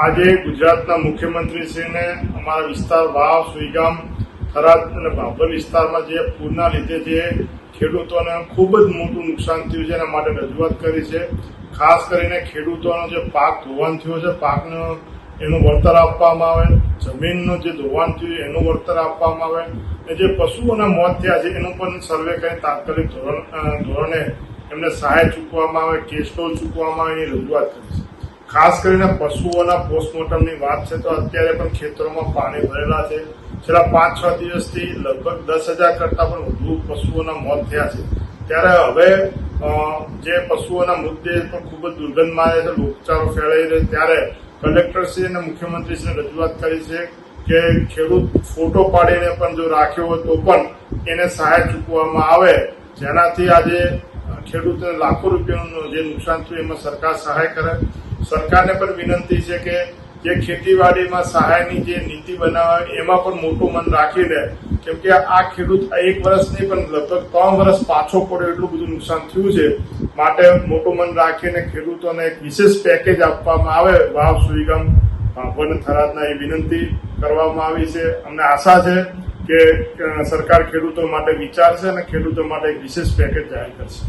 આજે ગુજરાતના મુખ્યમંત્રીશ્રીને અમારા વિસ્તાર વાવ, સુઈગામ, થરાદ અને ભાભર વિસ્તારમાં જે પૂરના લીધે જે ખેડૂતોને ખૂબ જ મોટું નુકસાન થયું છે એના માટે રજૂઆત કરી છે. ખાસ કરીને ખેડૂતોનો જે પાક ધોવાણ થયો છે, પાકનો એનું વળતર આપવામાં આવે, જમીનનું જે ધોવાણ થયું એનું વળતર આપવામાં આવે અને જે પશુઓના મોત થયા છે એનું પણ સર્વે કરી તાત્કાલિક ધોરણે એમને સહાય ચૂકવવામાં આવે, કેસ્ટોલ ચૂકવવામાં આવે એની રજૂઆત કરી છે. ખાસ કરીને પશુઓના પોસ્ટમોર્ટમની વાત છે તો અત્યારે પણ ખેતરોમાં પાણી ભરેલા છે. છેલ્લા 5-6 દિવસથી લગભગ 10,000 કરતાં પણ વધુ પશુઓના મોત થયા છે. ત્યારે હવે જે પશુઓના મુદ્દે પણ ખૂબ જ દુર્ગંધ મારે છે, રોગચાળો ફેલાઈ રહ્યો, ત્યારે કલેક્ટરશ્રી અને મુખ્યમંત્રીશ્રીને રજૂઆત કરી છે કે ખેડૂત ફોટો પાડીને પણ જો રાખ્યો હોય તો પણ એને સહાય ચૂકવવામાં આવે, જેનાથી આજે ખેડૂતોને લાખો રૂપિયાનું જે નુકસાન થયું એમાં સરકાર સહાય કરે. સરકારને પણ વિનંતી છે કે જે ખેતીવાડીમાં સહાયની જે નીતિ બનાવે એમાં પણ મોટું મન રાખીને, કેમ કે આ ખેડૂત 1 વર્ષ નહીં પણ લગભગ 3 વર્ષ પાછો પડ્યો એટલું બધું નુકસાન થયું છે. માટે મોટું મન રાખીને ખેડૂતોને એક વિશેષ પેકેજ આપવામાં આવે. વાવ, સુઈગામ, ભાભર અને થરાદના એ વિનંતી કરવામાં આવી છે. અમને આશા છે કે સરકાર ખેડૂતો માટે વિચારશે અને ખેડૂતો માટે એક વિશેષ પેકેજ જાહેર કરશે.